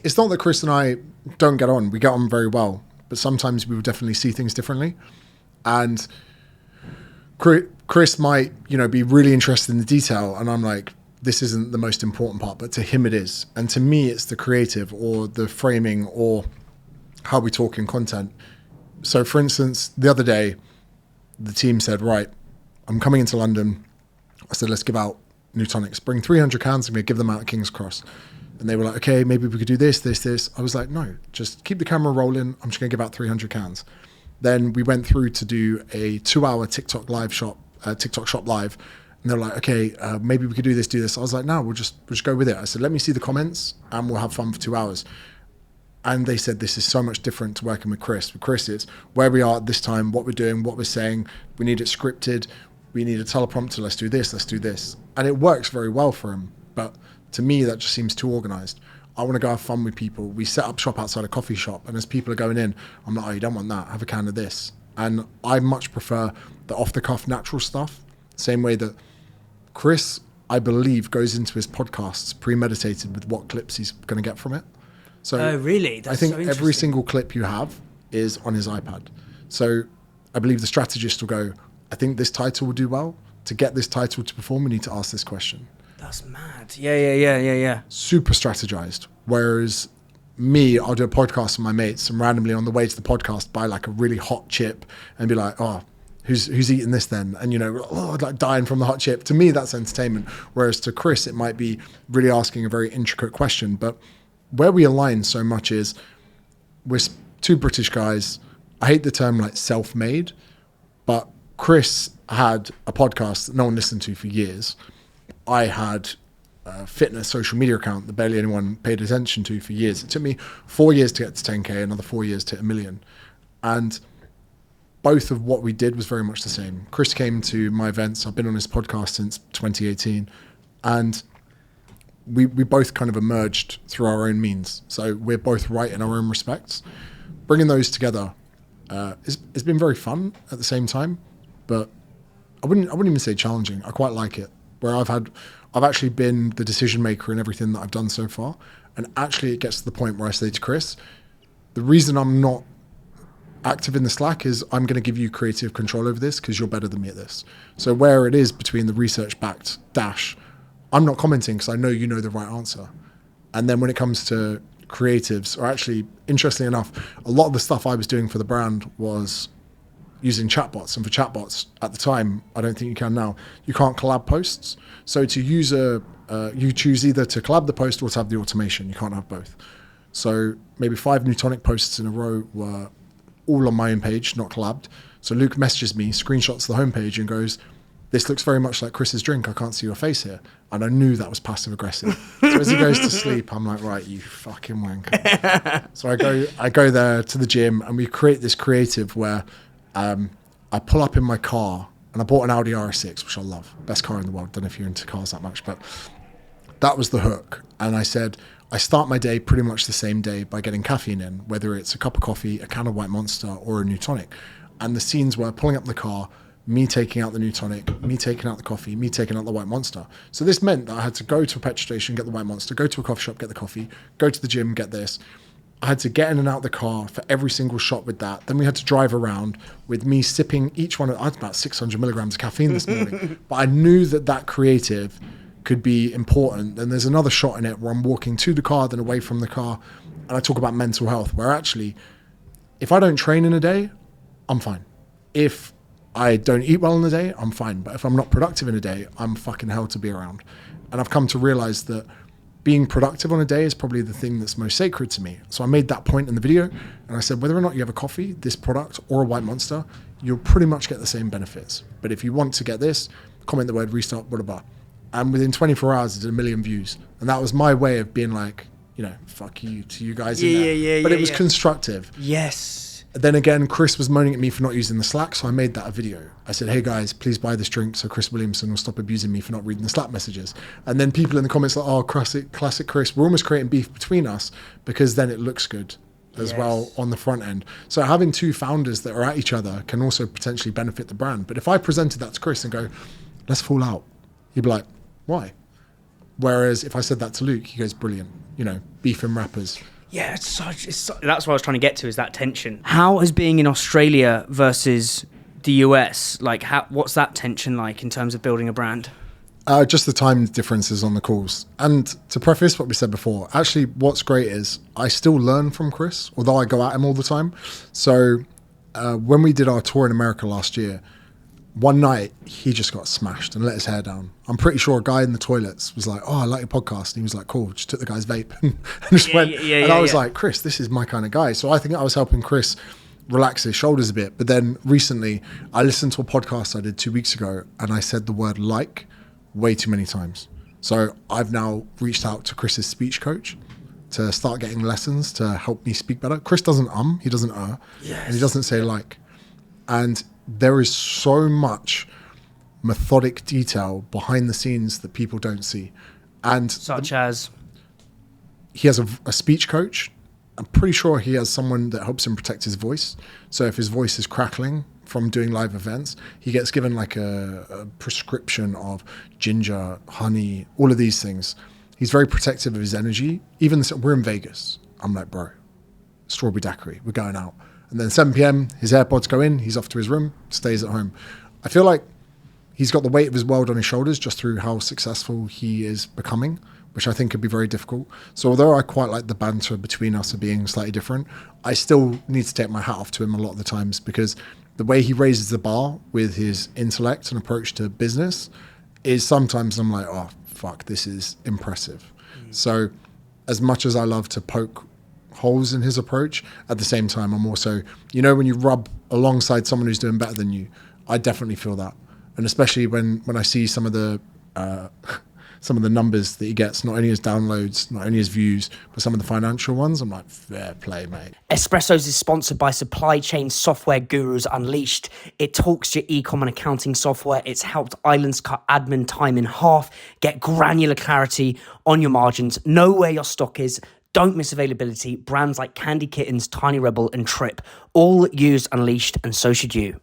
it's not that Chris and I don't get on. We get on very well, but sometimes we will definitely see things differently. And Chris might, be really interested in the detail, and I'm like, this isn't the most important part, but to him it is. And to me, it's the creative or the framing or how we talk in content. So for instance, the other day, the team said, right, I'm coming into London. I said, let's give out Neutonics. Bring 300 cans and we give them out at King's Cross. And they were like, okay, maybe we could do this. I was like, no, just keep the camera rolling. I'm just going to give out 300 cans. Then we went through to do a 2-hour TikTok shop live. And they're like, okay, maybe we could do this. I was like, no, we'll just go with it. I said, let me see the comments and we'll have fun for 2 hours. And they said, this is so much different to working with Chris. With Chris, it's where we are at this time, what we're doing, what we're saying. We need it scripted. We need a teleprompter. Let's do this. And it works very well for him. But to me, that just seems too organized. I want to go have fun with people. We set up shop outside a coffee shop. And as people are going in, I'm like, oh, you don't want that. Have a can of this. And I much prefer the off-the-cuff natural stuff. Same way that Chris, I believe, goes into his podcasts premeditated with what clips he's going to get from it. So oh, really? I think every single clip you have is on his iPad. So I believe the strategist will go, I think this title will do well. To get this title to perform, we need to ask this question. That's mad. Yeah. Super strategized. Whereas me, I'll do a podcast with my mates and randomly on the way to the podcast buy like a really hot chip and be like, oh, who's eating this then? And, like dying from the hot chip. To me, that's entertainment. Whereas to Chris, it might be really asking a very intricate question. But where we align so much is we're two British guys. I hate the term like self-made, but Chris had a podcast that no one listened to for years. I had a fitness social media account that barely anyone paid attention to for years. It took me 4 years to get to 10K, another 4 years to 1 million. And both of what we did was very much the same. Chris came to my events. I've been on his podcast since 2018. And we both kind of emerged through our own means. So we're both right in our own respects. Bringing those together it's been very fun at the same time, but I wouldn't even say challenging. I quite like it, where I've actually been the decision maker in everything that I've done so far. And actually it gets to the point where I say to Chris, the reason I'm not active in the Slack is I'm going to give you creative control over this because you're better than me at this. So where it is between the research-backed dash, I'm not commenting because I know you know the right answer. And then when it comes to creatives, or actually, interestingly enough, a lot of the stuff I was doing for the brand was using chatbots. And for chatbots at the time, I don't think you can now, you can't collab posts. So to use you choose either to collab the post or to have the automation. You can't have both. So maybe 5 Neutonic posts in a row were all on my own page, not collabed. So Luke messages me, screenshots the homepage and goes, this looks very much like Chris's drink. I can't see your face here. And I knew that was passive aggressive. So as he goes to sleep, I'm like, right, you fucking wanker. So I go there to the gym and we create this creative where I pull up in my car and I bought an Audi R6, which I love. Best car in the world. Don't know if you're into cars that much, but that was the hook. And I said, I start my day pretty much the same day by getting caffeine in, whether it's a cup of coffee, a can of White Monster, or a Neutonic. And the scenes were pulling up in the car, me taking out the Neutonic, me taking out the coffee, me taking out the White Monster. So this meant that I had to go to a petrol station, get the White Monster, go to a coffee shop, get the coffee, go to the gym, get this. I had to get in and out the car for every single shot with that. Then we had to drive around with me sipping each one. I had about 600 milligrams of caffeine this morning. But I knew that creative could be important. And there's another shot in it where I'm walking to the car, then away from the car. And I talk about mental health, where actually, if I don't train in a day, I'm fine. If I don't eat well in a day, I'm fine. But if I'm not productive in a day, I'm fucking hell to be around. And I've come to realize that being productive on a day is probably the thing that's most sacred to me. So I made that point in the video and I said, whether or not you have a coffee, this product, or a White Monster, you'll pretty much get the same benefits. But if you want to get this, comment the word restart, blah, blah, blah. And within 24 hours, it did 1 million views. And that was my way of being like, fuck you to you guys in there. But it was constructive. Yes. Then again, Chris was moaning at me for not using the Slack, so I made that a video. I said, hey guys, please buy this drink so Chris Williamson will stop abusing me for not reading the Slack messages. And then people in the comments like, oh, classic Chris. We're almost creating beef between us because then it looks good as well on the front end. So having two founders that are at each other can also potentially benefit the brand. But if I presented that to Chris and go, let's fall out, he'd be like, why? Whereas if I said that to Luke, he goes, brilliant, beef and rappers. Yeah, that's what I was trying to get to, is that tension. How has being in Australia versus the US, like, what's that tension like in terms of building a brand? Just the time differences on the calls. And to preface what we said before, actually what's great is I still learn from Chris, although I go at him all the time. So when we did our tour in America last year, one night he just got smashed and let his hair down. I'm pretty sure a guy in the toilets was like, "Oh, I like your podcast." And he was like, "Cool." Just took the guy's vape and just went. And I was like, "Chris, this is my kind of guy." So I think I was helping Chris relax his shoulders a bit. But then recently I listened to a podcast I did 2 weeks ago and I said the word "like" way too many times. So I've now reached out to Chris's speech coach to start getting lessons to help me speak better. Chris doesn't he doesn't and he doesn't say like. And there is so much methodic detail behind the scenes that people don't see. And such as? He has a speech coach. I'm pretty sure he has someone that helps him protect his voice. So if his voice is crackling from doing live events, he gets given like a prescription of ginger, honey, all of these things. He's very protective of his energy. Even we're in Vegas. I'm like, bro, strawberry daiquiri, we're going out. And then 7 p.m, his AirPods go in, he's off to his room, stays at home. I feel like he's got the weight of his world on his shoulders just through how successful he is becoming, which I think could be very difficult. So although I quite like the banter between us of being slightly different, I still need to take my hat off to him a lot of the times, because the way he raises the bar with his intellect and approach to business is sometimes I'm like, oh, fuck, this is impressive. So as much as I love to poke holes in his approach, at the same time I'm also, when you rub alongside someone who's doing better than you, I definitely feel that. And especially when I see some of the numbers that he gets, not only his downloads, not only his views, but some of the financial ones, I'm like, fair play, mate. Espressos is sponsored by supply chain software gurus Unleashed. It talks to your e-com and accounting software. It's helped Islands cut admin time in half, get granular clarity on your margins, know where your stock is, don't miss availability. Brands like Candy Kittens, Tiny Rebel, and Trip all use Unleashed, and so should you.